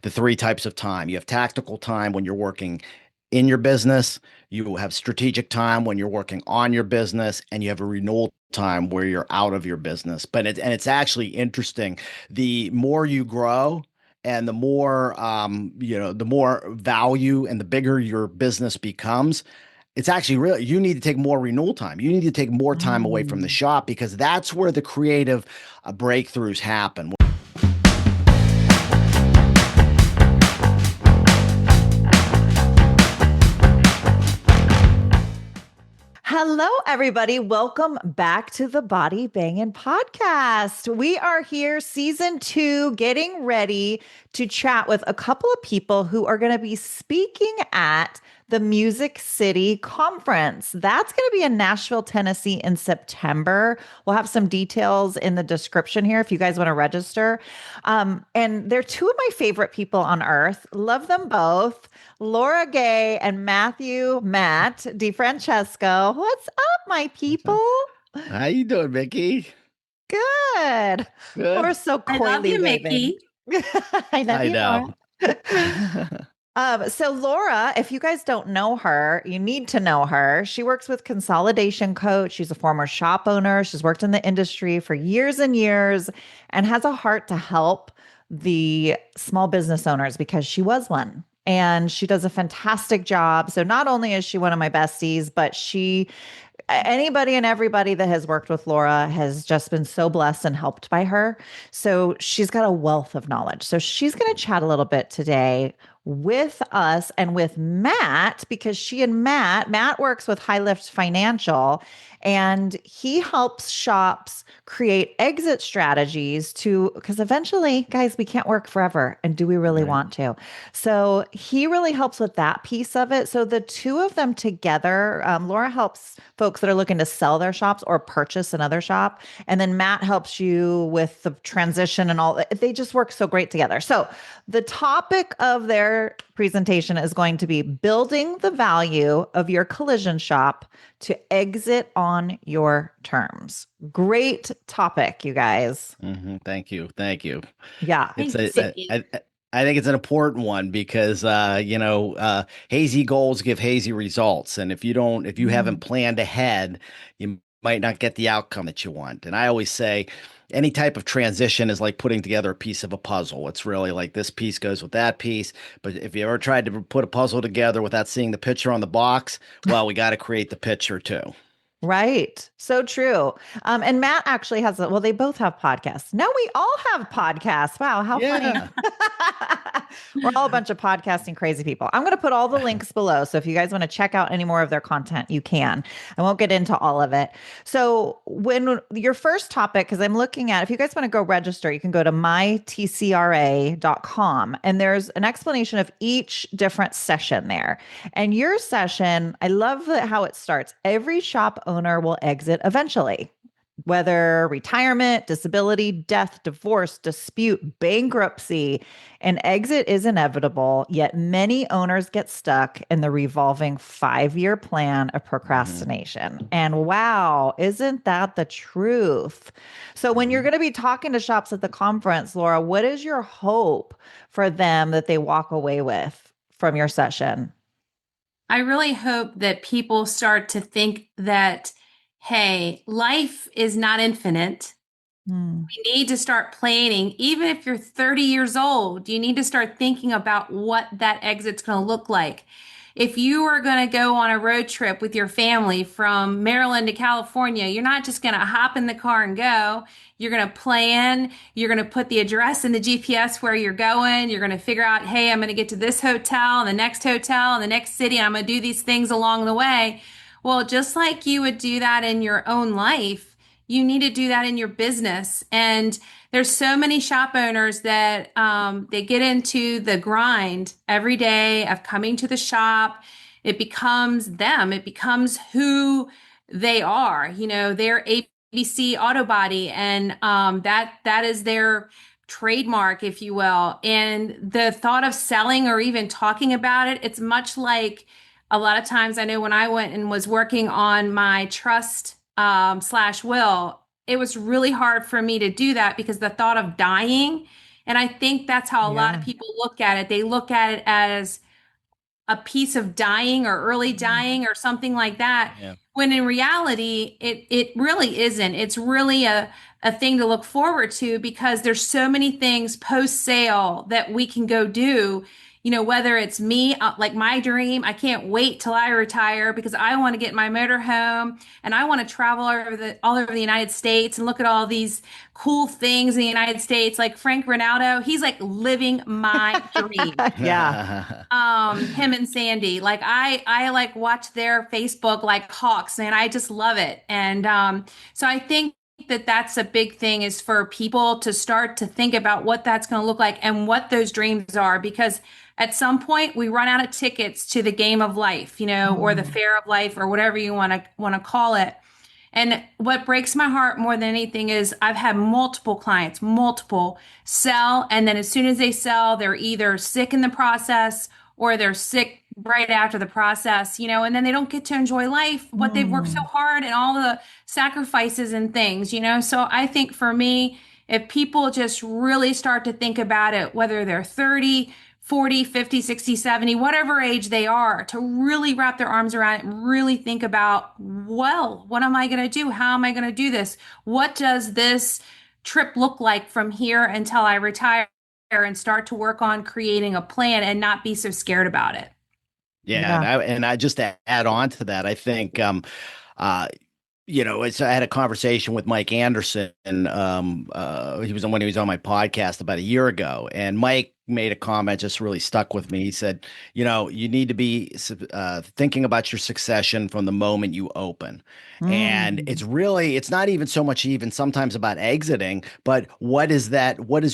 the three types of time. You have tactical time when you're working in your business, you have strategic time when you're working on your business, and you have a renewal time where you're out of your business. It's actually interesting. The more you grow and the more the more value and the bigger your business becomes, it's actually really, you need to take more renewal time. You need to take more time away from the Mm. shop because that's where the creative breakthroughs happen. Hello, everybody. Welcome back to the Body Bangin podcast. We are here, season 2, getting ready to chat with a couple of people who are going to be speaking at the Music City Conference. That's going to be in Nashville, Tennessee in September. We'll have some details in the description here if you guys want to register. And they're two of my favorite people on earth. Love them both. Laura Gay and Matt DiFrancesco. What's up, my people? How you doing, Mickey? Good. We're Good. so I love coyly you, waving. Mickey. I love I you, Laura. know. So Laura, if you guys don't know her, you need to know her. She works with Consolidation Coach. She's a former shop owner. She's worked in the industry for years and years and has a heart to help the small business owners because she was one. And she does a fantastic job. So not only is she one of my besties, but anybody and everybody that has worked with Laura has just been so blessed and helped by her. So she's got a wealth of knowledge. So she's going to chat a little bit today with us and with Matt because Matt works with High Lift Financial and he helps shops create exit strategies because eventually, guys, we can't work forever. And do we really Right. want to? So he really helps with that piece of it. So the two of them together, Laura helps folks that are looking to sell their shops or purchase another shop. And then Matt helps you with the transition and all. They just work so great together. So the topic of their presentation is going to be building the value of your collision shop to exit on your terms. Great topic, you guys. Thank you. Thank you. Yeah. It's Thank you, So, Mickey. I think it's an important one because hazy goals give hazy results, and if you haven't mm, planned ahead, you might not get the outcome that you want. And I always say, any type of transition is like putting together a piece of a puzzle. It's really like this piece goes with that piece. But if you ever tried to put a puzzle together without seeing the picture on the box, well, we got to create the picture too. right. So true. And Matt actually well, they both have podcasts. Now we all have podcasts. Wow, how funny. Yeah. We're all a bunch of podcasting crazy people. I'm going to put all the links below. So if you guys want to check out any more of their content, you can. I won't get into all of it. So when your first topic, because I'm looking at, if you guys want to go register, you can go to mytcra.com and there's an explanation of each different session there. And your session, I love how it starts. Every shop owner will exit eventually, whether retirement, disability, death, divorce, dispute, bankruptcy. An exit is inevitable, yet many owners get stuck in the revolving 5-year plan of hmm procrastination. And wow, isn't that the truth? So, when you're hmm going to be talking to shops at the conference, Laura, what is your hope for them that they walk away with from your session? I really hope that people start to think that, hey, life is not infinite. Hmm. We need to start planning. Even if you're 30 years old, you need to start thinking about what that exit's going to look like. If you are going to go on a road trip with your family from Maryland to California, you're not just going to hop in the car and go. You're going to plan. You're going to put the address in the GPS where you're going. You're going to figure out, hey, I'm going to get to this hotel and the next hotel and the next city. And I'm going to do these things along the way. Well, just like you would do that in your own life, you need to do that in your business. And there's so many shop owners that they get into the grind every day of coming to the shop. It becomes them. It becomes who they are. You know, their ABC Auto Body, and that is their trademark, if you will. And the thought of selling or even talking about it, it's much like a lot of times I know when I went and was working on my trust slash will, it was really hard for me to do that because the thought of dying And I think that's how a lot of Yeah. people look at it. They look at it as a piece of dying or early dying or something like that. Yeah. When in reality, it really isn't. It's really a thing to look forward to because there's so many things post sale that we can go do. You know, whether it's me, like my dream, I can't wait till I retire because I want to get my motorhome and I want to travel all over the United States and look at all these cool things in the United States. Like Frank Ronaldo, he's like living my dream. Yeah. Him and Sandy, like I like watch their Facebook like hawks, and I just love it. And so I think that that's a big thing is for people to start to think about what that's going to look like and what those dreams are, because at some point we run out of tickets to the game of life, you know, or the Mm. fair of life, or whatever you want to call it. And what breaks my heart more than anything is I've had multiple clients, multiple sell. And then as soon as they sell, they're either sick in the process or they're sick right after the process, you know, and then they don't get to enjoy life, what they've worked so Mm. hard and all the sacrifices and things, you know. So I think for me, if people just really start to think about it, whether they're 30, 40, 50, 60, 70, whatever age they are, to really wrap their arms around it and really think about, well, what am I going to do? How am I going to do this? What does this trip look like from here until I retire, and start to work on creating a plan and not be so scared about it? Yeah, Yeah. and I just to add on to that, I think uh I had a conversation with Mike Anderson, he was on when he was on my podcast about a year ago, and Mike made a comment just really stuck with me. He said, you need to be thinking about your succession from the moment you open. And Mm. it's not even so much even sometimes about exiting, but what is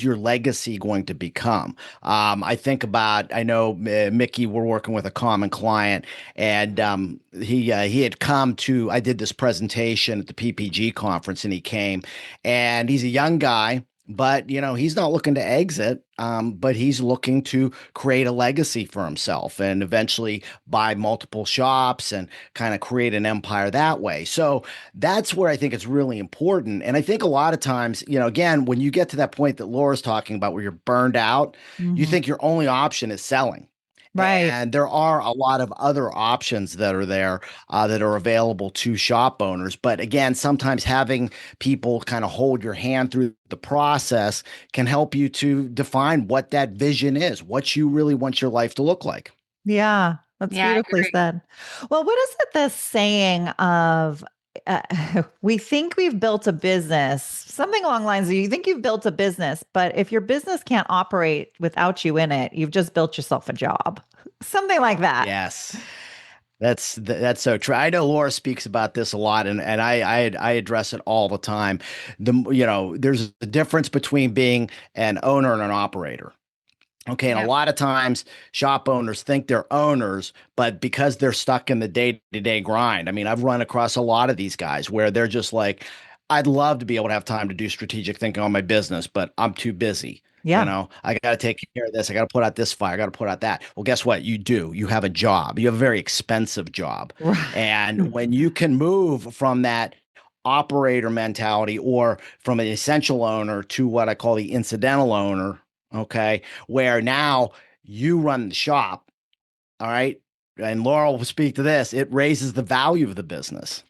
your legacy going to become? I think about, I know Mickey, we're working with a common client, and he had come to, I did this presentation at the PPG conference, and he came, and he's a young guy, but he's not looking to exit, but he's looking to create a legacy for himself and eventually buy multiple shops and kind of create an empire that way. So that's where I think it's really important. And I think a lot of times, again, when you get to that point that Laura's talking about where you're burned out, you Mhm. think your only option is selling. Right. And there are a lot of other options that are there, that are available to shop owners. But again, sometimes having people kind of hold your hand through the process can help you to define what that vision is, what you really want your life to look like. Yeah, that's Yeah, I beautifully agree. said. Well, what is it, this saying of we think we've built a business, something along the lines of you think you've built a business, but if your business can't operate without you in it, you've just built yourself a job. Something like that. Yes. That's so true. I know Laura speaks about this a lot, and I address it all the time. There's a difference between being an owner and an operator. Okay, and a Yep. lot of times shop owners think they're owners, but because they're stuck in the day-to-day grind. I mean, I've run across a lot of these guys where they're just like, I'd love to be able to have time to do strategic thinking on my business, but I'm too busy. Yeah. I got to take care of this. I got to put out this fire. I got to put out that. Well, guess what? You do. You have a job. You have a very expensive job. And Right. when you can move from that operator mentality or from an essential owner to what I call the incidental owner, okay, where now you run the shop, all right, and Laurel will speak to this, it raises the value of the business.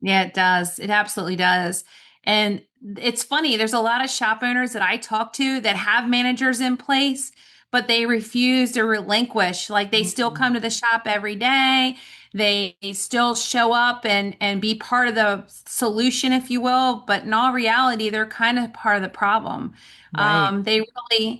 Yeah, it does. It absolutely does. And it's funny, there's a lot of shop owners that I talk to that have managers in place, but they refuse to relinquish. Like they still come to Mm. the shop every day. They still show up and be part of the solution, if you will, but in all reality, they're kind of part of the problem. Right.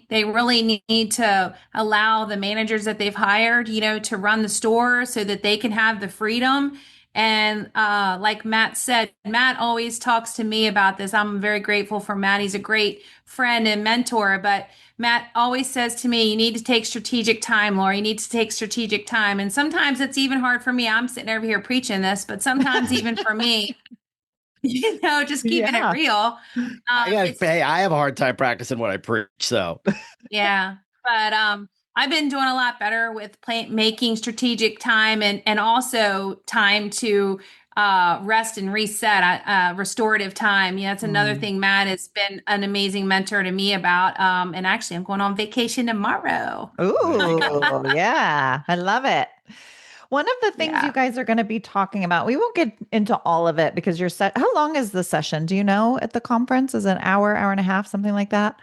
They really need to allow the managers that they've hired, you know, to run the store so that they can have the freedom. And like Matt said, Matt always talks to me about this. I'm very grateful for Matt. He's a great friend and mentor. But Matt always says to me, you need to take strategic time, Laura. You need to take strategic time. And sometimes it's even hard for me. I'm sitting over here preaching this, but sometimes even for me, just keeping it Yeah. real. It's I have a hard time practicing what I preach. So Yeah, but I've been doing a lot better with making strategic time and also time to rest and reset, restorative time. Yeah, that's another Mm. thing Matt has been an amazing mentor to me about. And actually, I'm going on vacation tomorrow. There you go. Ooh, yeah, I love it. One of the things you Yeah. guys are going to be talking about, we won't get into all of it because you're set. How long is the session? Do you know at the conference? Is it an hour, hour and a half, something like that?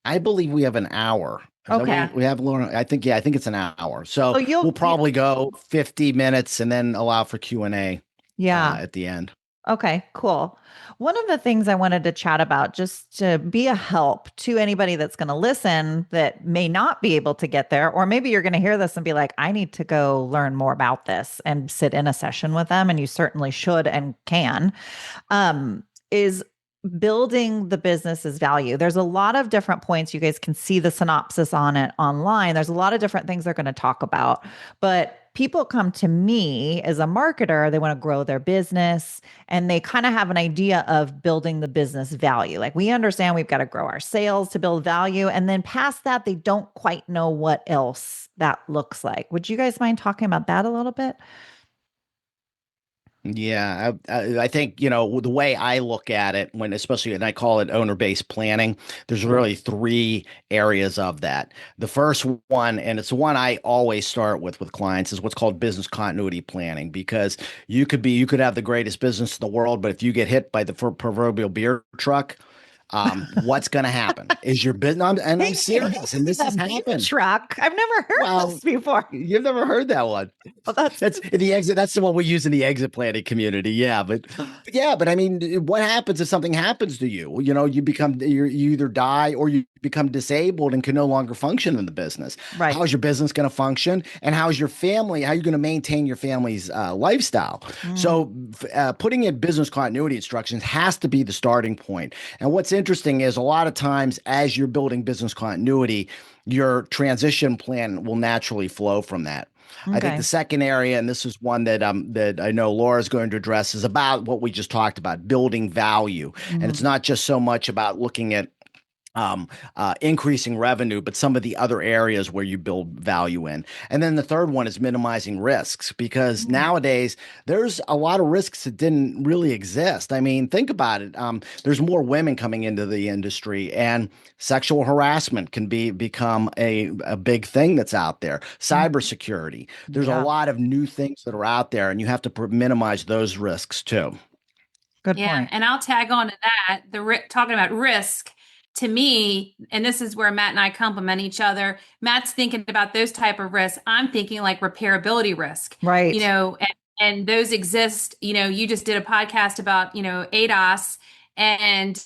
I believe we have an hour. Is that what Okay. Yeah. we have, Lauren? I think it's an hour. So So we'll probably go 50 minutes and then allow for Q&A yeah. at the end. Okay, cool. One of the things I wanted to chat about, just to be a help to anybody that's going to listen that may not be able to get there, or maybe you're going to hear this and be like, I need to go learn more about this and sit in a session with them. And you certainly should and can, is building the business's value. There's a lot of different points. You guys can see the synopsis on it online. There's a lot of different things they're going to talk about, but people come to me as a marketer, they want to grow their business and they kind of have an idea of building the business value. Like we understand we've got to grow our sales to build value. And then past that, they don't quite know what else that looks like. Would you guys mind talking about that a little bit? Yeah, I think, the way I look at it when, especially, and I call it owner-based planning, there's really three areas of that. The first one, and it's the one I always start with clients, is what's called business continuity planning, because you could have the greatest business in the world, but if you get hit by the proverbial beer truck, what's going to happen is your business, and I'm serious, and this has happened. Truck. I've never heard Well, this before. you've never heard that one. Well, that's That's in the exit. That's the one we use in the exit planning community. Yeah, but I mean, what happens if something happens to you? You either die or you become disabled and can no longer function in the business. right. How's your business going to function, and how's your family? How are you going to maintain your family's lifestyle? Mm, So, putting in business continuity instructions has to be the starting point. And what's interesting is a lot of times as you're building business continuity, your transition plan will naturally flow from that. I think okay. the second area, and this is one that I know Laura's going to address, is about what we just talked about, building value. And it's Mhm. not just so much about looking at increasing revenue, but some of the other areas where you build value in. And then the third one is minimizing risks, because Mm, nowadays there's a lot of risks that didn't really exist. I mean, think about it. There's more women coming into the industry, and sexual harassment can become a big thing that's out there. mm, Cybersecurity. There's a yeah, lot of new things that are out there, and you have to minimize those risks too. good Yeah, point. and I'll tag on to that. Talking about risk to me, and this is where Matt and I complement each other. Matt's thinking about those type of risks. I'm thinking like repairability risk, Right. and those exist. You just did a podcast about ADOS, and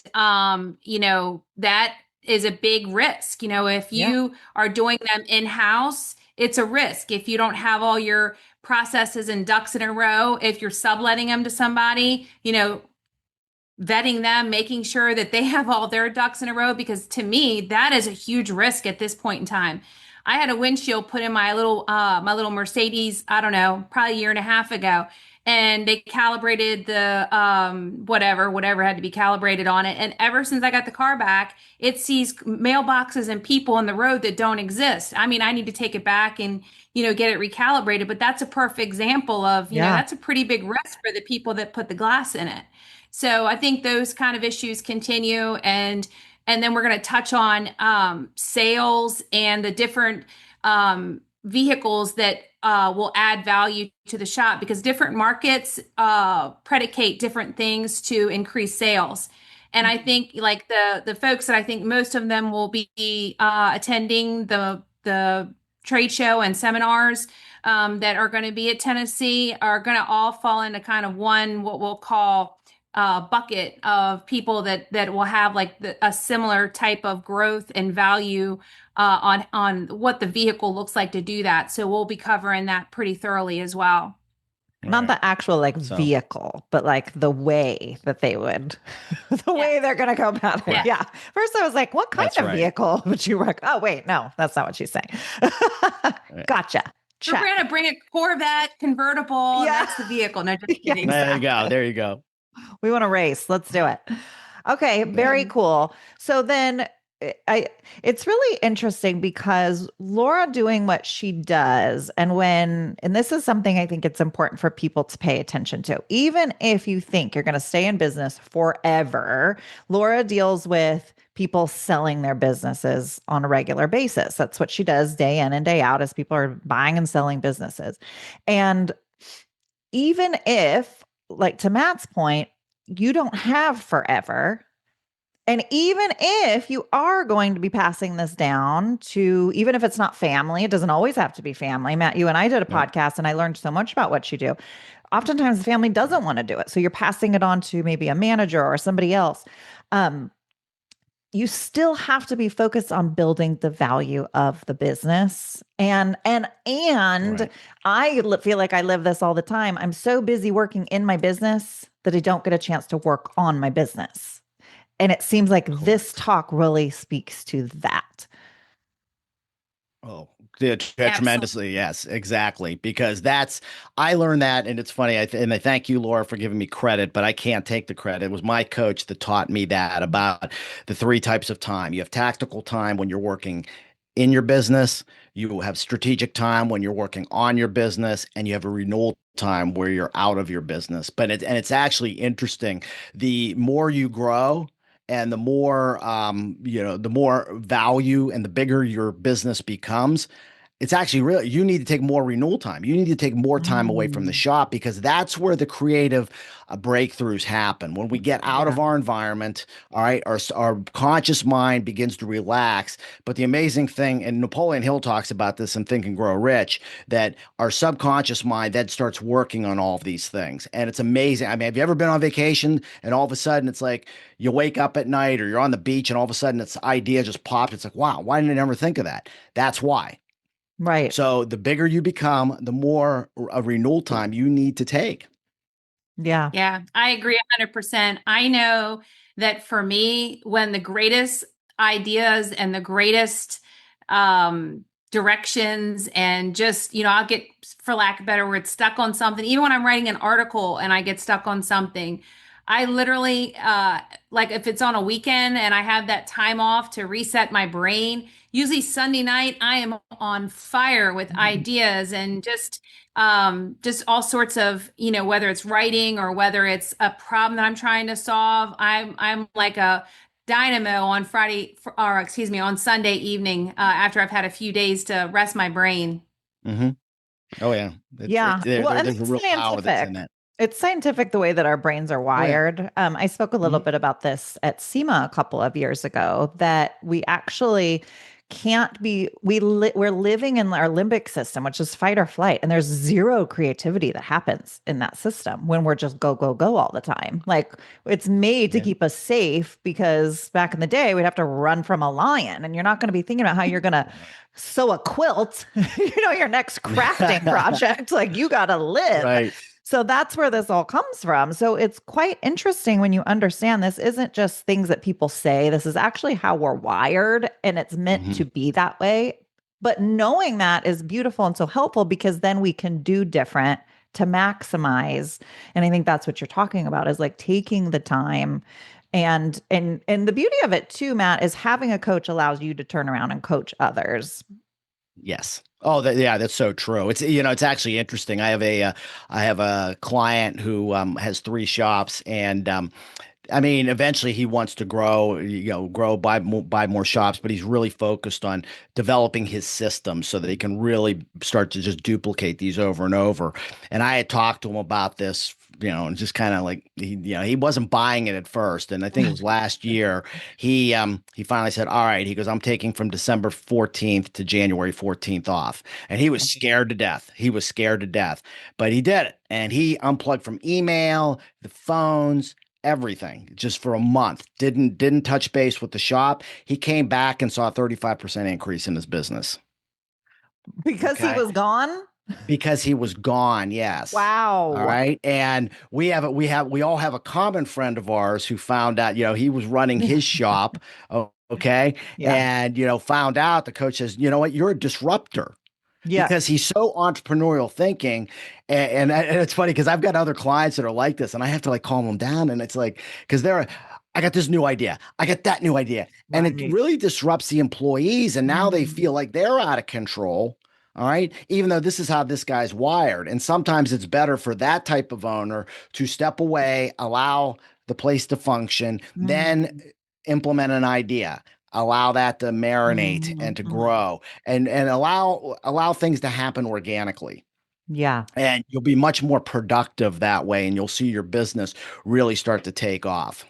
that is a big risk. If Yeah. you are doing them in house, it's a risk. If you don't have all your processes and ducks in a row, if you're subletting them to somebody, vetting them, making sure that they have all their ducks in a row, because to me, that is a huge risk at this point in time. I had a windshield put in my little Mercedes, I don't know, probably a year and a half ago, and they calibrated the whatever had to be calibrated on it. And ever since I got the car back, it sees mailboxes and people in the road that don't exist. I mean, I need to take it back and get it recalibrated, but that's a perfect example of, Yeah. that's a pretty big risk for the people that put the glass in it. So I think those kind of issues continue, and then we're going to touch on sales and the different vehicles that will add value to the shop, because different markets predicate different things to increase sales. And I think like the folks that I think most of them will be attending the trade show and seminars that are going to be at Tennessee are going to all fall into kind of one what we'll call bucket of people that will have like a similar type of growth and value on what the vehicle looks like to do that. So we'll be covering that pretty thoroughly as well. All Not right. the actual like So, vehicle, but like the way that they would, the Yeah. way they're going to go about it. Yeah. correct. Yeah. First, I was like, what kind That's of right. vehicle would you oh, wait, no, that's not what she's saying. Right. Gotcha. We're Check. going to bring a Corvette convertible, and Yeah. that's the vehicle. No, just Yeah, kidding. There you go. exactly. There you go. We want to race. Let's do it. Okay, Yeah. very cool. So then I it's really interesting because Laura doing what she does, and this is something I think it's important for people to pay attention to. Even if you think you're going to stay in business forever, Laura deals with people selling their businesses on a regular basis. That's what she does day in and day out as people are buying and selling businesses. And even if, like to Matt's point, you don't have forever, and even if you are going to be passing this down to, even if it's not family, it doesn't always have to be family. Matt, you and I did a Right. podcast and I learned so much about what you do. Oftentimes the family doesn't want to do it. So you're passing it on to maybe a manager or somebody else. Um, you still have to be focused on building the value of the business. And Right. feel like I live this all the time. I'm so busy working in my business that I don't get a chance to work on my business. And it seems like this Correct. talk really speaks to that. Oh, yeah, Absolutely. tremendously. Yes, exactly. Because I learned that, and it's funny. And I thank you, Laura, for giving me credit, but I can't take the credit. It was my coach that taught me that about the three types of time. You have tactical time when you're working in your business, you have strategic time when you're working on your business, and you have a renewal time where you're out of your business. It's actually interesting. The more you grow, and the more value and the bigger your business becomes, it's actually really, you need to take more renewal time. You need to take more time away from the Mm, shop, because that's where the creative breakthroughs happen. When we get out yeah. of our environment, all right, our conscious mind begins to relax. But the amazing thing, and Napoleon Hill talks about this in Think and Grow Rich, that our subconscious mind then starts working on all of these things. And it's amazing. I mean, have you ever been on vacation and all of a sudden it's like you wake up at night or you're on the beach and all of a sudden this idea just popped? It's like, wow, why didn't I ever think of that? That's why. Right. So the bigger you become, the more a renewal time you need to take. Yeah. Yeah, I agree 100%. I know that for me, when the greatest ideas and the greatest directions and just, I'll get, for lack of a better word, stuck on something. Even when I'm writing an article and I get stuck on something, I literally, like if it's on a weekend and I have that time off to reset my brain, usually Sunday night, I am on fire with ideas and just all sorts of, whether it's writing or whether it's a problem that I'm trying to solve. I'm like a dynamo on or excuse me, on Sunday evening, after I've had a few days to rest my brain. Hmm. Oh yeah, Yeah. Well, and there's a it's real power that's in scientific. that. It's scientific the way that our brains are Oh yeah. wired. I spoke a little Hmm. bit about this at SEMA a couple of years ago that we actually can't be, we're living in our limbic system, which is fight or flight. And there's zero creativity that happens in that system when we're just go, go, go all the time. like it's made to Yeah. keep us safe because back in the day, we'd have to run from a lion and you're not going to be thinking about how you're going to sew a quilt, your next crafting project. Like you got to live. Right. So that's where this all comes from. So it's quite interesting when you understand this isn't just things that people say. This is actually how we're wired and it's meant Hmm. to be that way. But knowing that is beautiful and so helpful because then we can do different to maximize. And I think that's what you're talking about is like taking the time and the beauty of it too, Matt, is having a coach allows you to turn around and coach others. Yes. Oh, yeah, that's so true. It's actually interesting. I have a client who has three shops, and I mean, eventually he wants to grow, buy more shops, but he's really focused on developing his system so that he can really start to just duplicate these over and over. And I had talked to him about this, and just kind of like he wasn't buying it at first. And I think it was last year he finally said, "All right," he goes, "I'm taking from December 14th to January 14th off." And he was scared to death. He was scared to death, but he did it. And he unplugged from email, the phones, everything just for a month. Didn't touch base with the shop. He came back and saw a 35% increase in his business. Because he Okay. was gone. Because he was gone. Yes. All Wow. right. And we all have a common friend of ours who found out, he was running his shop. Okay. Yeah. And, found out, the coach says, "You know what? You're a disruptor." Yeah. Because he's so entrepreneurial thinking. And it's funny because I've got other clients that are like this and I have to like calm them down. And it's like, because I got this new idea. I got that new idea. And it Right. really disrupts the employees. And now they Mm. feel like they're out of control. All right. Even though this is how this guy's wired. And sometimes it's better for that type of owner to step away, allow the place to function, then Mm. implement an idea. Allow that to marinate Mhm. and to Mhm. grow and allow things to happen organically. Yeah. And you'll be much more productive that way. And you'll see your business really start to take off.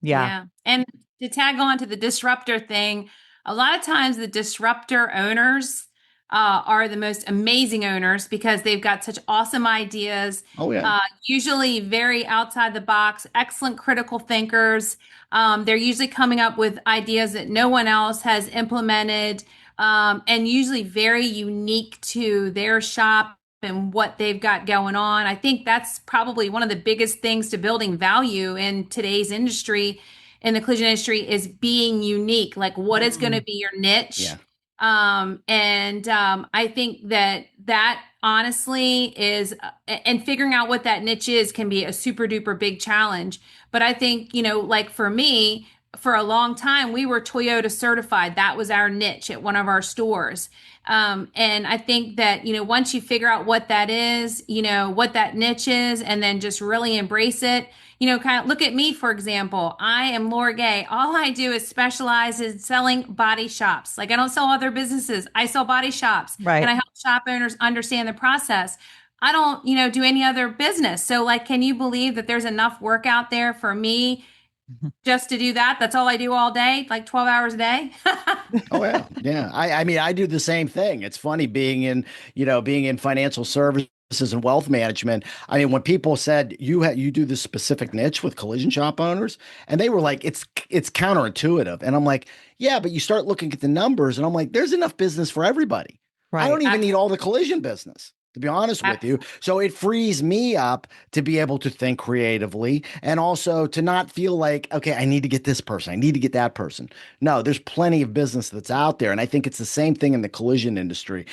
Yeah. Yeah. And to tag on to the disruptor thing, a lot of times the disruptor owners are the most amazing owners because they've got such awesome ideas, Oh yeah. usually very outside the box, excellent critical thinkers. They're usually coming up with ideas that no one else has implemented, and usually very unique to their shop and what they've got going on. I think that's probably one of the biggest things to building value in today's industry, in the collision industry, is being unique. Like, what is going to Mm. be your niche? Yeah. I think that honestly is, and figuring out what that niche is can be a super duper big challenge. But I think, like for me, for a long time, we were Toyota certified. That was our niche at one of our stores. And I think that, once you figure out what that is, what that niche is, and then just really embrace it, kind of look at me, for example. I am Laura Gay. All I do is specialize in selling body shops. Like, I don't sell other businesses. I sell body shops, and Right. I help shop owners understand the process. I don't, do any other business. So like, can you believe that there's enough work out there for me just to do that? That's all I do all day, like 12 hours a day. Oh yeah, yeah. I mean, I do the same thing. It's funny being in financial services and wealth management. I mean, when people said you do this specific niche with collision shop owners, and they were like, it's counterintuitive, and I'm like, yeah, but you start looking at the numbers, and I'm like, there's enough business for everybody. I Right. don't even need all the collision business, to be honest with you. Absolutely. So it frees me up to be able to think creatively and also to not feel like, okay, I need to get this person, I need to get that person. No, there's plenty of business that's out there. And I think it's the same thing in the collision industry.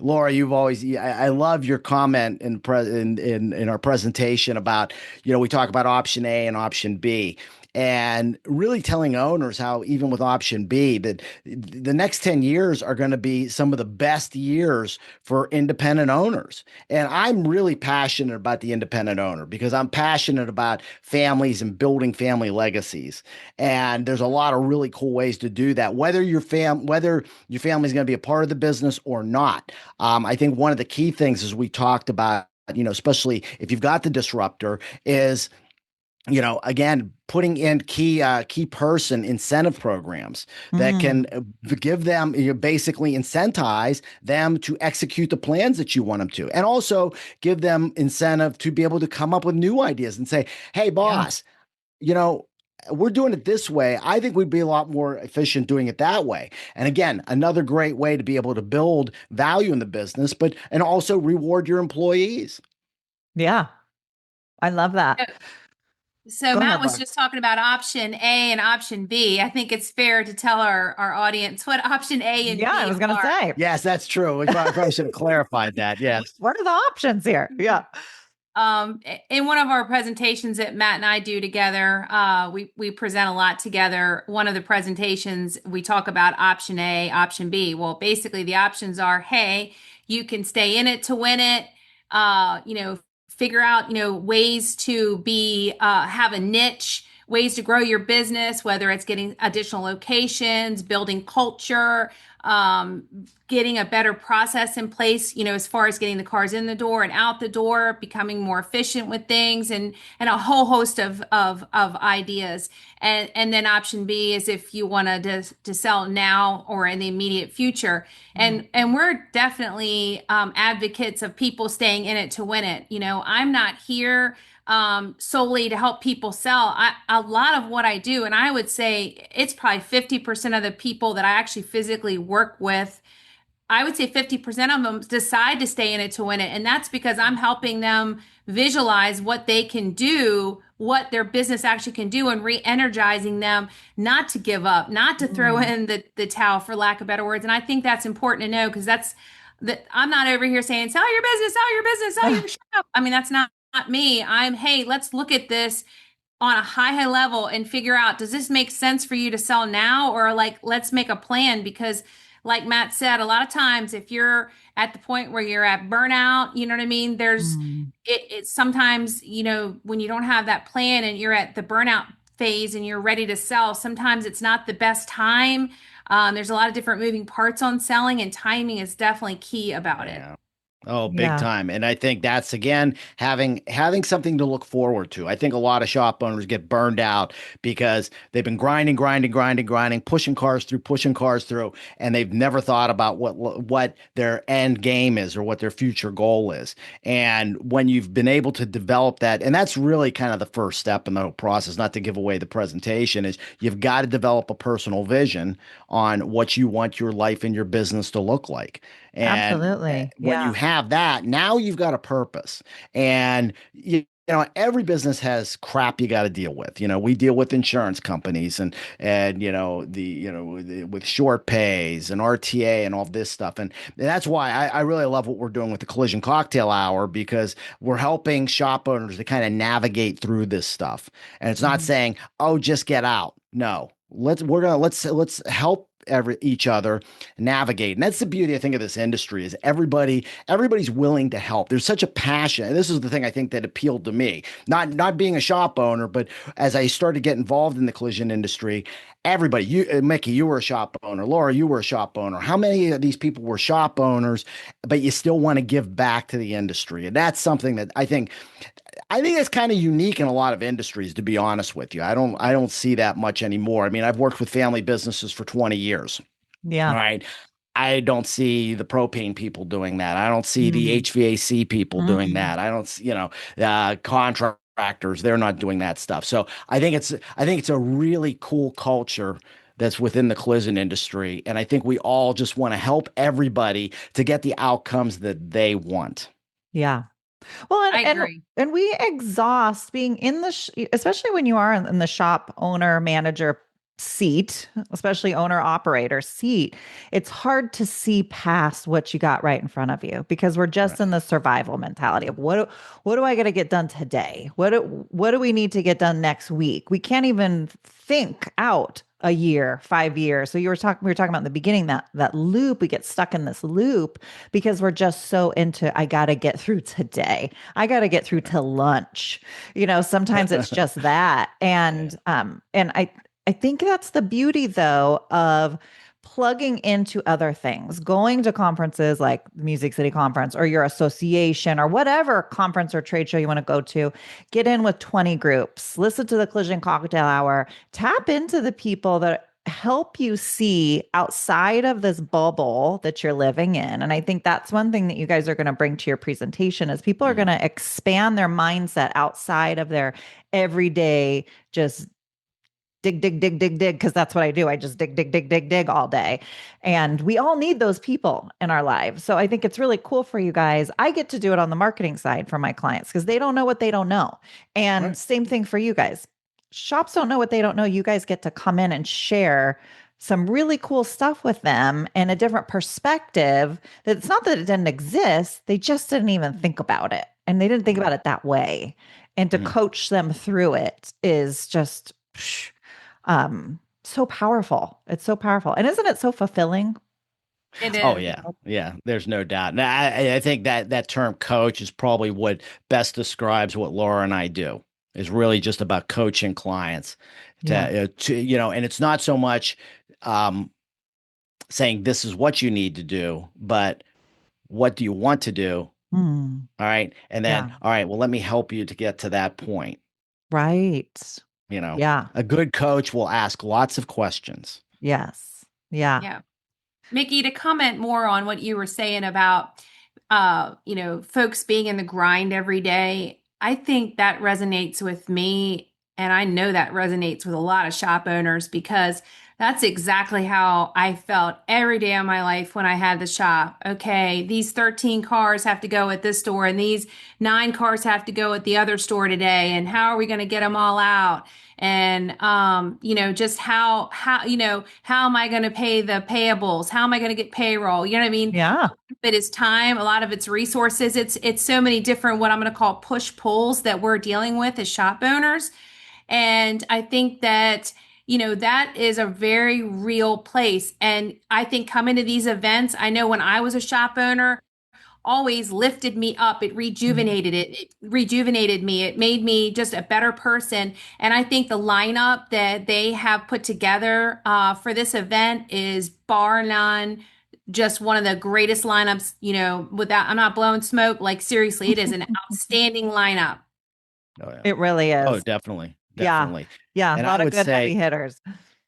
Laura, I love your comment in our presentation about, we talk about option A and option B. And really telling owners how, even with option B, that the next 10 years are going to be some of the best years for independent owners. And I'm really passionate about the independent owner because I'm passionate about families and building family legacies. And there's a lot of really cool ways to do that, whether your family is going to be a part of the business or not. I think one of the key things, as we talked about, especially if you've got the disruptor, is again, putting in key person incentive programs that can Mm. give them, basically incentivize them to execute the plans that you want them to, and also give them incentive to be able to come up with new ideas and say, hey, Yeah. boss, you know, we're doing it this way. I think we'd be a lot more efficient doing it that way. And again, another great way to be able to build value in the business, and also reward your employees. Yeah. I love that. So Go Matt ahead, was Laura. just talking about option A and option B. I think it's fair to tell our audience what option A and Yeah, I B was gonna are. say, Yes, that's true. We probably should have clarified that. Yes. what are the options here? Yeah. In one of our presentations that Matt and I do together, we present a lot together. One of the presentations, we talk about option A, option B. Well, basically the options are, hey, you can stay in it to win it. Figure out, ways to have a niche, ways to grow your business, whether it's getting additional locations, building culture, um, getting a better process in place, as far as getting the cars in the door and out the door, becoming more efficient with things, and a whole host of ideas. And then option B is if you want to sell now or in the immediate future. Mm. And we're definitely advocates of people staying in it to win it. I'm not here solely to help people sell. A lot of what I do, and I would say it's probably 50% of the people that I actually physically work with, I would say 50% of them decide to stay in it to win it. And that's because I'm helping them visualize what they can do, what their business actually can do, and re-energizing them not to give up, not to throw Mm. in the towel, for lack of better words. And I think that's important to know, because that's that I'm not over here saying, sell your business, sell your business, sell your shop. I mean, that's not me. Hey, let's look at this. on a high level and figure out, does this make sense for you to sell now? Or like, let's make a plan, because like Matt said, a lot of times if you're at the point where you're at burnout, you know what I mean? Mm. It's sometimes, when you don't have that plan and you're at the burnout phase and you're ready to sell, sometimes it's not the best time. There's a lot of different moving parts on selling, and timing is definitely key about it. Yeah. Oh, big Yeah, time. And I think that's again having something to look forward to. I think a lot of shop owners get burned out because they've been grinding, pushing cars through, and they've never thought about what their end game is or what their future goal is. And when you've been able to develop that, and that's really kind of the first step in the whole process, not to give away the presentation, is you've got to develop a personal vision on what you want your life and your business to look like. And absolutely. when you Yeah. have that, now you've got a purpose. And every business has crap you got to deal with. We deal with insurance companies and with short pays and RTA and all this stuff. And that's why I really love what we're doing with the Collision Cocktail Hour, because we're helping shop owners to kind of navigate through this stuff. And it's not Mhm. saying, oh, just get out. No, let's help each other navigate. And that's the beauty, I think, of this industry is everybody's willing to help. There's such a passion. And this is the thing I think that appealed to me. Not being a shop owner, but as I started to get involved in the collision industry, everybody, Mickey, you were a shop owner. Laura, you were a shop owner. How many of these people were shop owners, but you still want to give back to the industry? And that's something that I think it's kind of unique in a lot of industries, to be honest with you. I don't see that much anymore. I mean, I've worked with family businesses for 20 years. All Yeah. right. I don't see the propane people doing that. I don't see the Mm. HVAC people doing Mm. that. I don't see, contractors, they're not doing that stuff. So I think it's a really cool culture that's within the collision industry. And I think we all just want to help everybody to get the outcomes that they want. Yeah. Well, I and agree. we exhaust being in the especially when you are in the shop owner manager seat, especially owner operator seat. It's hard to see past what you got right in front of you because we're just in Right. the survival mentality of what do I got to get done today? What do we need to get done next week? We can't even think out a year, 5 years. So we were talking about in the beginning that loop, we get stuck in this loop because we're just so into I got to get through today. I got to get through to lunch. Sometimes it's just that. Yeah. And I think that's the beauty though of plugging into other things, going to conferences like the Music City Conference or your association or whatever conference or trade show you want to go to. Get in with 20 groups, listen to the Collision Cocktail Hour, tap into the people that help you see outside of this bubble that you're living in. And I think that's one thing that you guys are going to bring to your presentation is people are going Mhm. to expand their mindset outside of their everyday just dig, because that's what I do. I just dig all day. And we all need those people in our lives. So I think it's really cool for you guys. I get to do it on the marketing side for my clients because they don't know what they don't know. And Right. same thing for you guys. Shops don't know what they don't know. You guys get to come in and share some really cool stuff with them and a different perspective that it's not that it didn't exist, they just didn't even think about it. And they didn't think about Right. it that way. And to Mhm. coach them through it is just so powerful. It's so powerful. And isn't it so fulfilling? It Oh is. yeah, yeah. There's no doubt. And I think that term coach is probably what best describes what Laura and I do. Is really just about coaching clients Yeah. and it's not so much um, saying this is what you need to do, but what do you want to do? Mm, All right, and then yeah. all right, well, let me help you to get to that point. Right. You know, Yeah. a good coach will ask lots of questions. Yes. Yeah. Yeah. Mickey, to comment more on what you were saying about folks being in the grind every day, I think that resonates with me, and I know that resonates with a lot of shop owners because that's exactly how I felt every day of my life when I had the shop. Okay, these 13 cars have to go at this store and these 9 cars have to go at the other store today, and how are we going to get them all out? And just how am I going to pay the payables? How am I going to get payroll? You know what I mean? Yeah. It is time, a lot of it's resources. It's so many different what I'm going to call push pulls that we're dealing with as shop owners. And I think that, that is a very real place. And I think coming to these events, I know when I was a shop owner, always lifted me up. It rejuvenated me. It made me just a better person. And I think the lineup that they have put together for this event is bar none, just one of the greatest lineups, without, I'm not blowing smoke. Like seriously, it is an outstanding lineup. Oh yeah. It really Oh, is. definitely. Yeah. Definitely. Yeah. A And I lot of would good heavy say, hitters.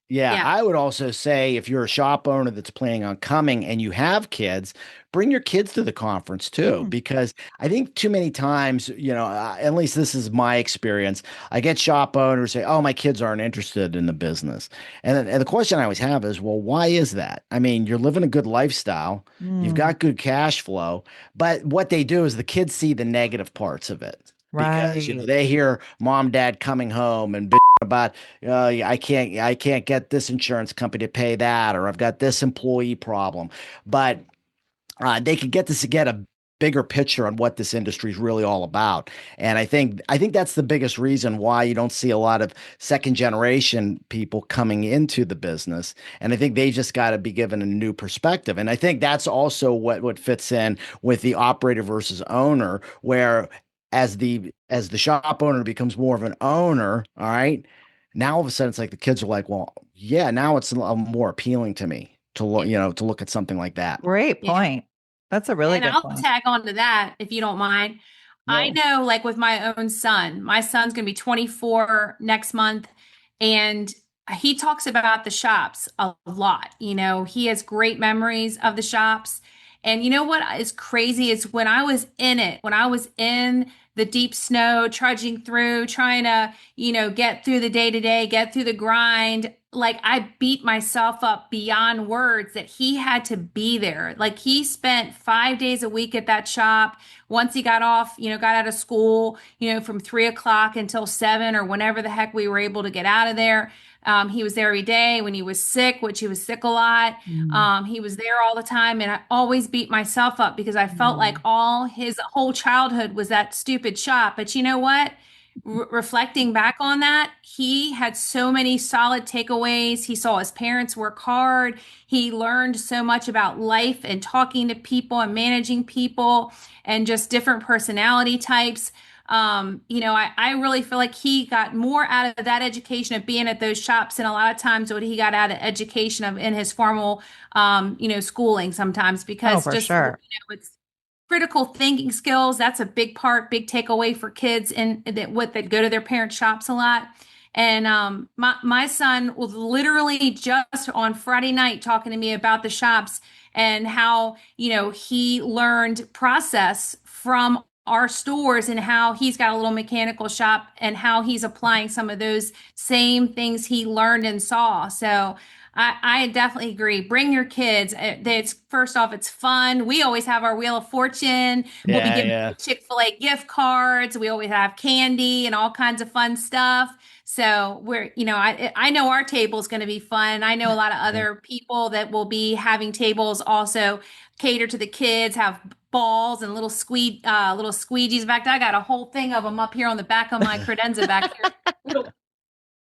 yeah, Yeah. I would also say if you're a shop owner that's planning on coming and you have kids, bring your kids to the conference too, Mm, because I think too many times, at least this is my experience, I get shop owners say, "Oh, my kids aren't interested in the business," and the question I always have is, "Well, why is that? I mean, you're living a good lifestyle, you've mm, got good cash flow, but what they do is the kids see the negative parts of it." Because right. they hear mom, dad coming home and about I can't get this insurance company to pay that, or I've got this employee problem. But they could get a bigger picture on what this industry is really all about. And I think that's the biggest reason why you don't see a lot of second generation people coming into the business. And I think they just got to be given a new perspective. And I think that's also what fits in with the operator versus owner, where as the shop owner becomes more of an owner, all right, now all of a sudden it's like the kids are like, well, yeah, now it's more appealing to me to look, to look at something like that. Great Yeah. point. That's a really And good I'll point. tag on to that if you don't mind. I No. know, like with my own son, my son's going to be 24 next month, and he talks about the shops a lot. He has great memories of the shops. And you know what is crazy is when I was in it, when I was in the deep snow, trudging through, trying to, get through the day to day, get through the grind. Like I beat myself up beyond words that he had to be there. Like he spent 5 days a week at that shop. Once he got off, got out of school, from 3 o'clock until 7 or whenever the heck we were able to get out of there. He was there every day when he was sick, which he was sick a lot. Mm, He was there all the time, and I always beat myself up because I felt like mm. all his whole childhood was that stupid shop. But you know what? Reflecting back on that, he had so many solid takeaways. He saw his parents work hard. He learned so much about life and talking to people and managing people and just different personality types. I really feel like he got more out of that education of being at those shops than a lot of times what he got out of education of in his formal, schooling sometimes Oh, because for just, sure. it's critical thinking skills. That's a big part, big takeaway for kids and that go to their parents' shops a lot. And my son was literally just on Friday night talking to me about the shops and how, he learned process from our stores and how he's got a little mechanical shop and how he's applying some of those same things he learned and saw. So I definitely agree. Bring your kids. It's first off, it's fun. We always have our Wheel of Fortune. We'll be Yeah, giving yeah. Chick-fil-A gift cards. We always have candy and all kinds of fun stuff. So I know our table is going to be fun. I know a lot of Yeah. other people that will be having tables also cater to the kids, have balls and little squeegees. In fact, I got a whole thing of them up here on the back of my credenza back here. Little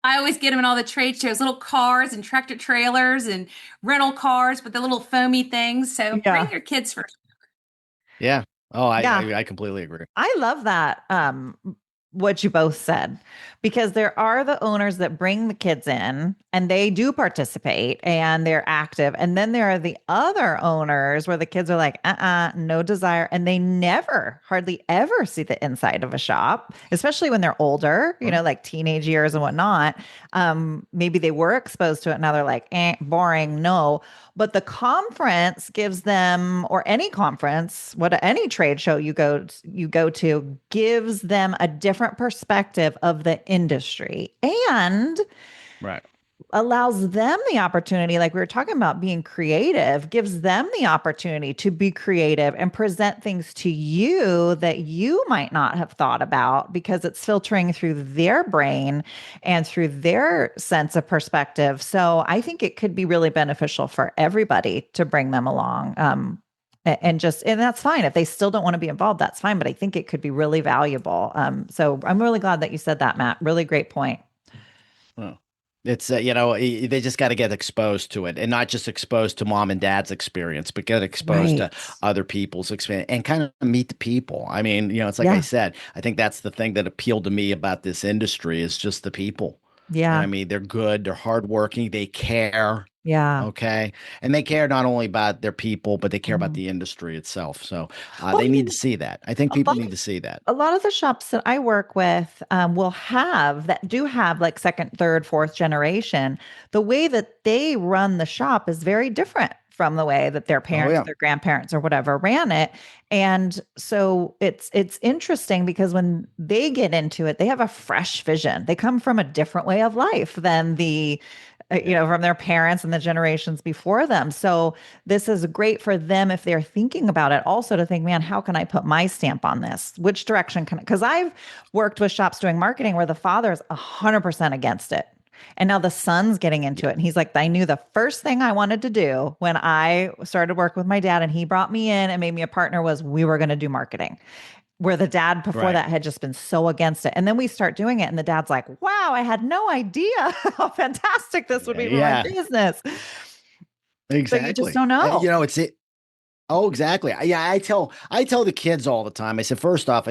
I always get them in all the trade shows, little cars and tractor trailers and rental cars with the little foamy things. So bring Yeah. your kids for Yeah. Oh, I, Yeah. I I completely agree. I love that. What you both said, because there are the owners that bring the kids in and they do participate and they're active. And then there are the other owners where the kids are like, no desire. And they never, hardly ever see the inside of a shop, especially when they're older, Right. like teenage years and whatnot. Maybe they were exposed to it. Now they're like, boring. No. But the conference gives them, or any conference, any trade show you go to, gives them a different perspective of the industry and Right. allows them the opportunity, like we were talking about being creative, gives them the opportunity to be creative and present things to you that you might not have thought about because it's filtering through their brain and through their sense of perspective. So I think it could be really beneficial for everybody to bring them along. And that's fine. If they still don't want to be involved, that's fine. But I think it could be really valuable. So I'm really glad that you said that, Matt. Really great point. Oh. It's they just got to get exposed to it, and not just exposed to mom and dad's experience, but get exposed to Right. other people's experience and kind of meet the people. I mean, it's like I Yeah. said, I think that's the thing that appealed to me about this industry is just the people. And I Yeah. mean, they're good, they're hardworking, they care. Yeah. Okay. And they care not only about their people, but they care about Mhm. the industry itself. So Well, they need to see that. I think a people lot need to see that. a lot of the shops that I work with will have that do have like second, third, fourth generation. The way that they run the shop is very different from the way that their Oh, parents, yeah. their grandparents, or whatever ran it. And so it's interesting because when they get into it, they have a fresh vision. They come from a different way of life than Yeah. from their parents and the generations before them. So this is great for them if they're thinking about it also to think, man, how can I put my stamp on this? Which direction can I? Because I've worked with shops doing marketing where the father is 100% against it. And now the son's getting into Yeah. it. And he's like, I knew the first thing I wanted to do when I started work with my dad and he brought me in and made me a partner was we were going to do marketing where the dad before Right. that had just been so against it. And then we start doing it, and the dad's like, wow, I had no idea how fantastic this would be for my Yeah. business. So you just Exactly. don't know. It's it. Oh, exactly. Yeah, I tell the kids all the time. I said, first off,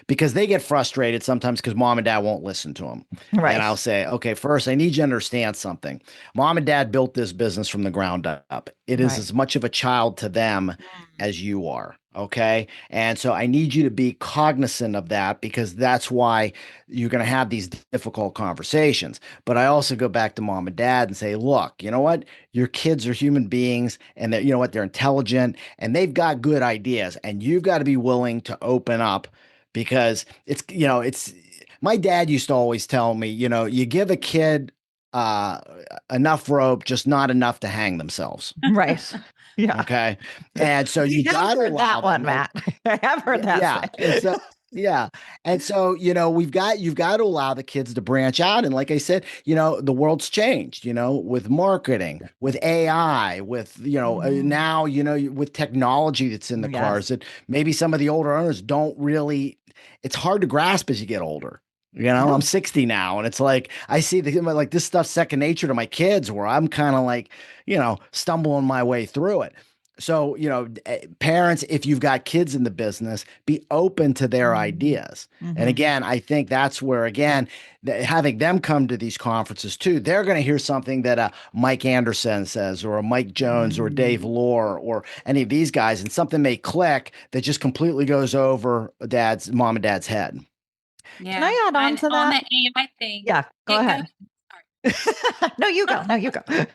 because they get frustrated sometimes because mom and dad won't listen to them. And Right. I'll say, okay, first, I need you to understand something. Mom and dad built this business from the ground up. It is Right. as much of a child to them Mm. as you are. Okay. And so I need you to be cognizant of that because that's why you're going to have these difficult conversations. But I also go back to mom and dad and say, look, you know what? Your kids are human beings and that, they're intelligent and they've got good ideas. And you've got to be willing to open up because it's my dad used to always tell me, you give a kid uh, enough rope, just not enough to hang themselves. Right. Yeah. Okay. And so I you have got to heard allow that one, them. Matt. I have heard that Yeah. And say. so, yeah. And so, you've got to allow the kids to branch out. And like I said, the world's changed, with marketing, with AI, with, Mhm. now, with technology that's in the Yes. cars that maybe some of the older owners don't really, it's hard to grasp as you get older. I'm Yeah. 60 now, and it's like I see like this stuff's second nature to my kids, where I'm kind of like, stumbling my way through it. So, parents, if you've got kids in the business, be open to their Mhm. ideas. And Mhm. again, I think that's where, again, having them come to these conferences too, they're going to hear something that Mike Anderson says, or a Mike Jones, or Dave Mhm. Lohr, or any of these guys, and something may click that just completely goes over mom and dad's head. Can Yeah. I add on And to on that? the AI thing, Yeah, go go ahead. No, you go. No, you go. sorry.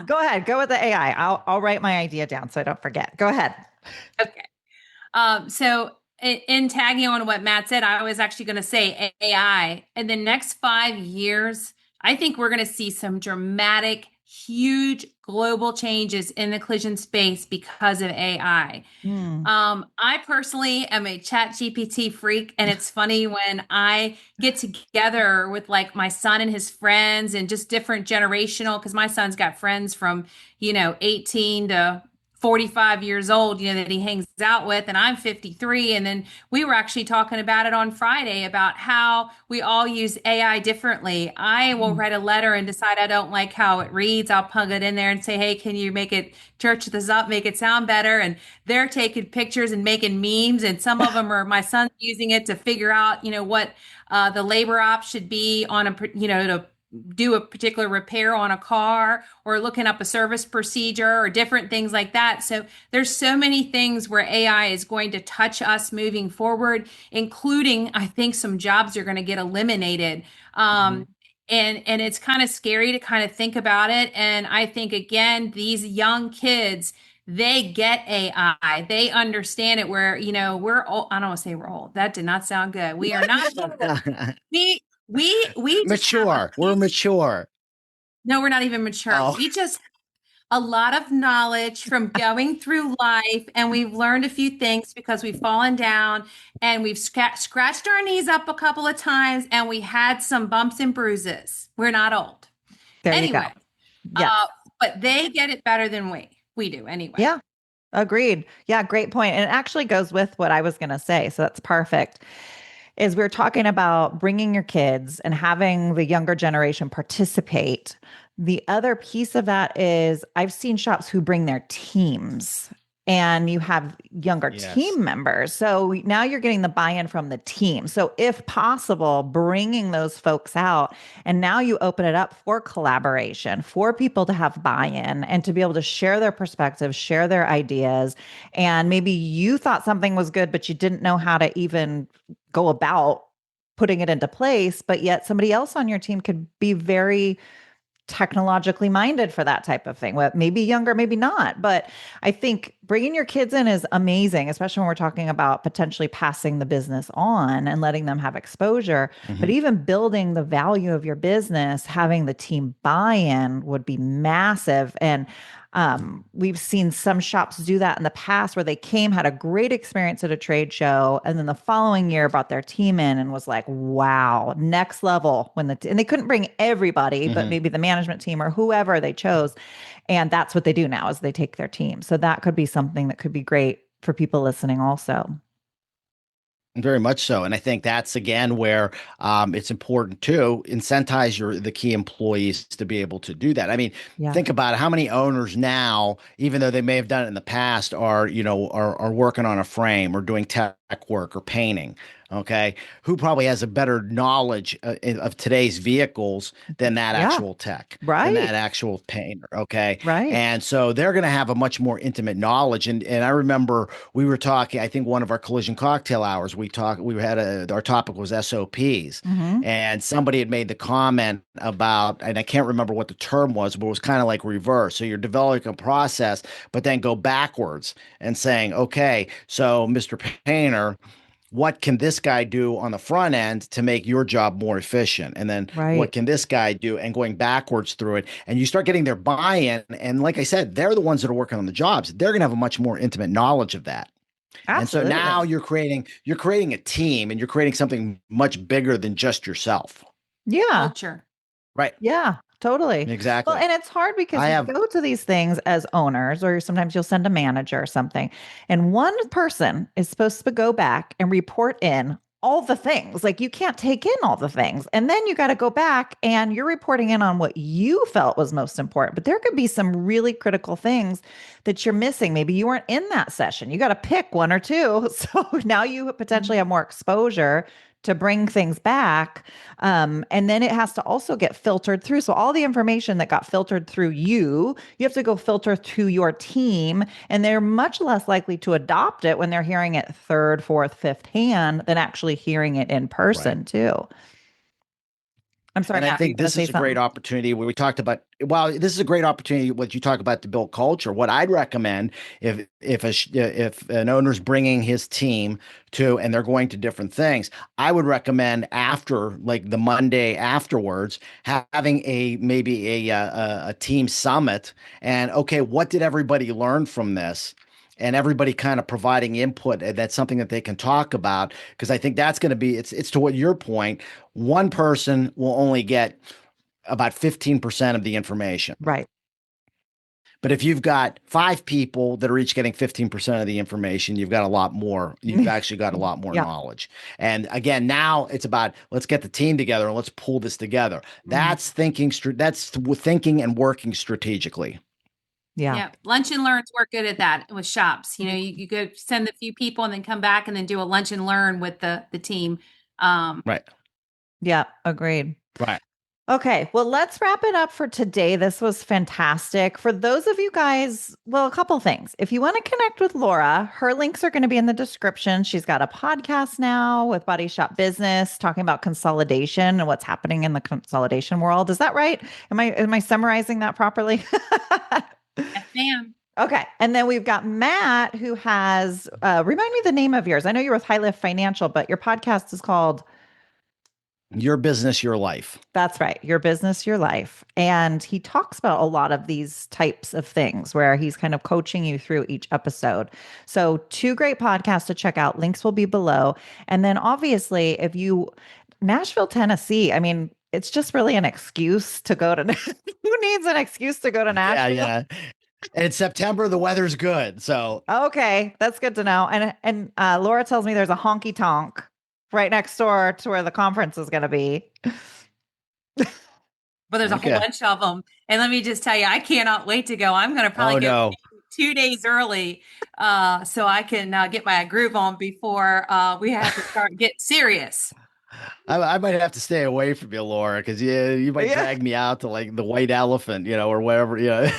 Go ahead. Go with the AI. I'll write my idea down so I don't forget. Go ahead. Okay. So in tagging on what Matt said, I was actually going to say AI in the next 5 years, I think we're going to see some dramatic, huge global changes in the collision space because of AI. Hmm. I personally am a chat GPT freak, and it's funny when I get together with like my son and his friends and just different generational, because my son's got friends from, 18 to 45 years old, that he hangs out with, and I'm 53. And then we were actually talking about it on Friday about how we all use AI differently. I will Hmm. write a letter and decide I don't like how it reads. I'll plug it in there and say, hey, can you make it church this up, make it sound better? And they're taking pictures and making memes, and some of them are my son's using it to figure out, what the labor op should be on to do a particular repair on a car, or looking up a service procedure or different things like that. So there's so many things where AI is going to touch us moving forward, including I think some jobs are going to get eliminated. Mhm. And it's kind of scary to kind of think about it. And I think again, these young kids, they get AI. They understand it where, we're old. I don't want to say we're old. That did not sound good. We are not old. We just have a Mature. We're mature. no, we're not even mature. Oh, We just a lot of knowledge from going through life, and we've learned a few things because we've fallen down and we've scratched our knees up a couple of times, and we had some bumps and bruises. We're not old. There you go. Anyway, Yes. uh, but they get it better than we do anyway. Yeah. Agreed. Yeah. Great point. And it actually goes with what I was going to say. So that's perfect. is we're talking about bringing your kids and having the younger generation participate. The other piece of that is I've seen shops who bring their teams and you have younger Yes. team members. So now you're getting the buy in from the team. So, if possible, bringing those folks out. And now you open it up for collaboration, for people to have buy in and to be able to share their perspectives, share their ideas. And maybe you thought something was good, but you didn't know how to even go about putting it into place. But yet somebody else on your team could be very technologically minded for that type of thing. Well, maybe younger, maybe not. But I think bringing your kids in is amazing, especially when we're talking about potentially passing the business on and letting them have exposure. But Mhm. even building the value of your business, having the team buy in would be massive. And we've seen some shops do that in the past where they came, had a great experience at a trade show, and then the following year brought their team in and was like, wow, next level. And they couldn't bring everybody, but Mhm. maybe the management team or whoever they chose. And that's what they do now is they take their team. So that could be something that could be great for people listening also. Very much so, and I think that's again where it's important to incentivize the key employees to be able to do that. I mean, Yeah. think about it, how many owners now, even though they may have done it in the past, are working on a frame or doing tech work or painting. Okay, who probably has a better knowledge of today's vehicles than that Yeah. actual tech, than that Right. actual painter. Okay, Right. and so they're going to have a much more intimate knowledge. And I remember we were talking, I think one of our collision cocktail hours, our topic was SOPs. Hmm. And somebody had made the comment about, and I can't remember what the term was, but it was kind of like reverse. So you're developing a process, but then go backwards and saying, okay, so Mr. Painter, what can this guy do on the front end to make your job more efficient? And then what Right. can this guy do? And going backwards through it. And you start getting their buy-in. And like I said, they're the ones that are working on the jobs. They're going to have a much more intimate knowledge of that. And so now Absolutely. you're creating a team and you're creating something much bigger than just yourself. Yeah. Culture. Right. Yeah, totally. Well, Exactly. and it's hard because I we have go to these things as owners, or sometimes you'll send a manager or something, and one person is supposed to go back and report in all the things. Like you can't take in all the things. And then you got to go back and you're reporting in on what you felt was most important. But there could be some really critical things that you're missing. Maybe you weren't in that session. You got to pick one or two. So now you potentially have more exposure to bring things back. And then it has to also get filtered through. So all the information that got filtered through you have to go filter through your team. And they're much less likely to adopt it when they're hearing it third, fourth, fifth hand than actually hearing it in right. person too. I'm sorry, And I Matt, were you think going to this say is a great something? opportunity where we talked about, well, this is a great opportunity what you talk about to build culture. What I'd recommend if an owner's bringing his team to and they're going to different things, I would recommend after like the Monday afterwards having maybe a team summit and okay, what did everybody learn from this? And everybody kind of providing input. That's something that they can talk about because I think that's going to be it's to what your point, one person will only get about 15% of the information. Right. But if you've got five people that are each getting 15% of the information, you've got a lot more. You've actually got a lot more Yeah. knowledge. And again, now it's about let's get the team together and let's pull this together. Mhm. That's thinking and working strategically. Yeah. Yeah. Lunch and learns work good at that with shops. Mhm. You go send a few people and then come back and then do a lunch and learn with the team. Right. Yeah. Agreed. Right. Okay, well, let's wrap it up for today. This was fantastic. For those of you guys, well, a couple things. If you want to connect with Laura, her links are going to be in the description. She's got a podcast now with Body Shop Business talking about consolidation and what's happening in the consolidation world. Is that right? Am I summarizing that properly? Yes, ma'am. Okay. And then we've got Matt who has remind me the name of yours. I know you're with High Lift Financial, but your podcast is called Your business, your life. That's right. Your business, your life. And he talks about a lot of these types of things where he's kind of coaching you through each episode. So, two great podcasts to check out. Links will be below. And then, obviously, if you, Nashville, Tennessee, I mean, it's just really an excuse to go to, who needs an excuse to go to Yeah, Nashville? yeah. And in September, the weather's good. So Okay. That's good to know. And Laura tells me there's a honky tonk. right next door to where the conference is going to be. But there's a whole Okay. bunch of them. And let me just tell you, I cannot wait to go. I'm going to probably Oh go no. 2 days early so I can get my groove on before we have to start get serious. I might have to stay away from you, Laura, because you might Yeah. drag me out to like the white elephant, or whatever.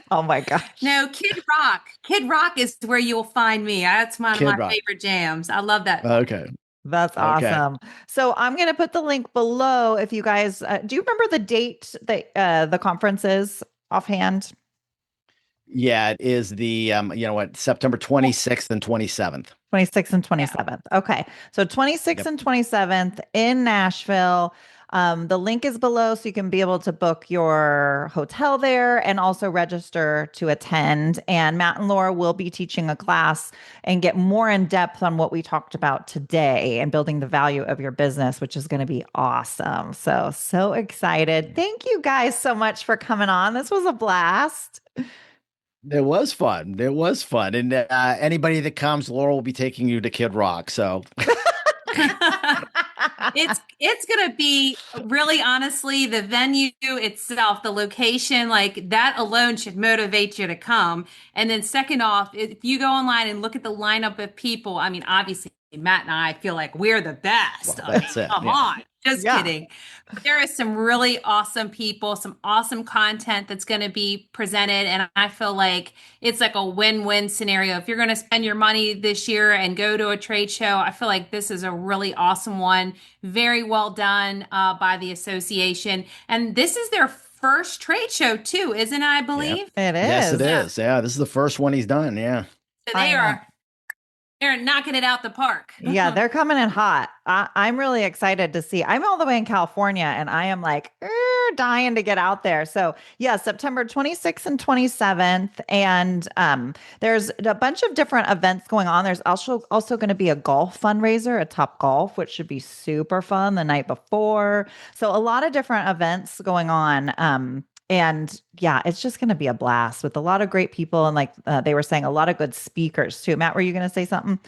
Oh my gosh. No, Kid Rock. Kid Rock is where you'll find me. That's one of Kid my Rock. favorite jams. I love that. Okay. That's Okay. awesome. So I'm going to put the link below if you guys do you remember the date that the conference is offhand? Yeah, it is the September 26th and 27th. 26th and Yeah. 27th. Okay. So 26th Yep. and 27th in Nashville. The link is below so you can be able to book your hotel there and also register to attend. And Matt and Laura will be teaching a class and get more in depth on what we talked about today and building the value of your business, which is going to be awesome. So excited. Thank you guys so much for coming on. This was a blast. It was fun. It was fun. And anybody that comes, Laura will be taking you to Kid Rock. So It's gonna be really honestly the venue itself, the location, like that alone should motivate you to come. And then second off, if you go online and look at the lineup of people, I mean, obviously Matt and I feel like we're the best. well, that's it. Come Yeah. on, just Yeah. kidding. But there is some really awesome people, some awesome content that's going to be presented, and I feel like it's like a win-win scenario. If you're going to spend your money this year and go to a trade show, I feel like this is a really awesome one. Very well done by the association. And this is their first trade show too, isn't it, I believe? It is. Yes, it is. Yeah, this is the first one he's done. Yeah. So I know. they're knocking it out the park. Yeah, they're coming in hot. I'm really excited to see. I'm all the way in California and I am like dying to get out there. So, yeah, September 26th and 27th. And there's a bunch of different events going on. There's also going to be a golf fundraiser at Top Golf, which should be super fun the night before. So, a lot of different events going on. And yeah, it's just going to be a blast with a lot of great people. And like they were saying, a lot of good speakers too. Matt, were you going to say something?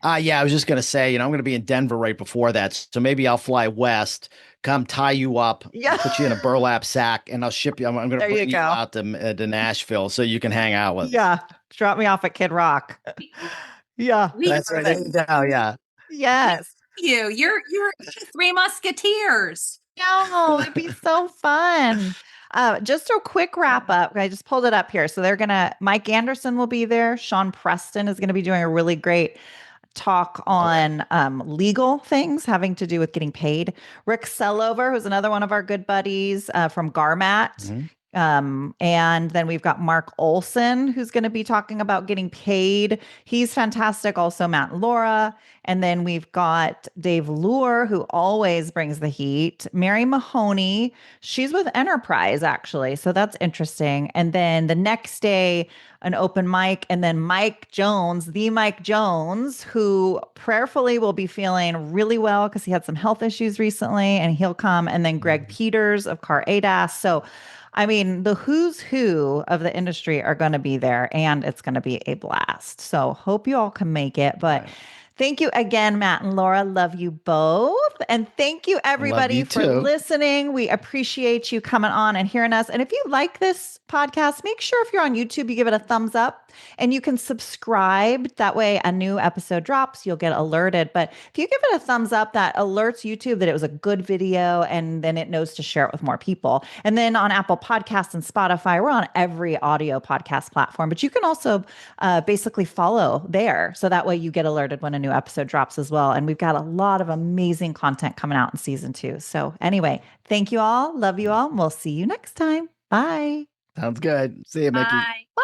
Yeah, I was just going to say, I'm going to be in Denver right before that. So maybe I'll fly west, come tie you up, Yeah. put you in a burlap sack, and I'll ship you. I'm going to There you bring you go. out to Nashville so you can hang out with. Yeah. Drop me off at Kid Rock. Yeah. That's right. There you go. Yeah. Yes. You're Three Musketeers. No, it'd be so fun. Just a quick wrap up. I just pulled it up here. So Mike Anderson will be there. Sean Preston is going to be doing a really great talk on legal things having to do with getting paid. Rick Sellover, who's another one of our good buddies from Garmat. Mhm. And then we've got Mark Olson, who's going to be talking about getting paid. He's fantastic. Also, Matt and Laura. And then we've got Dave Lure, who always brings the heat. Mary Mahoney, she's with Enterprise, actually. So that's interesting. And then the next day, an open mic. And then Mike Jones, who prayerfully will be feeling really well because he had some health issues recently, and he'll come. And then Greg Peters of Car ADAS. So I mean, the who's who of the industry are going to be there, and it's going to be a blast. So hope you all can make it. But thank you again, Matt and Laura. Love you both. And thank you, everybody, you for too. listening. We appreciate you coming on and hearing us. And if you like this podcast, make sure if you're on YouTube, you give it a thumbs up and you can subscribe. That way, a new episode drops, you'll get alerted. But if you give it a thumbs up, that alerts YouTube that it was a good video, and then it knows to share it with more people. And then on Apple Podcasts and Spotify, we're on every audio podcast platform, but you can also basically follow there. So that way you get alerted when a new episode drops as well. And we've got a lot of amazing content coming out in season 2. So anyway, thank you all. Love you all. And we'll see you next time. Bye. Sounds good. See you, Mickey. Bye. Bye.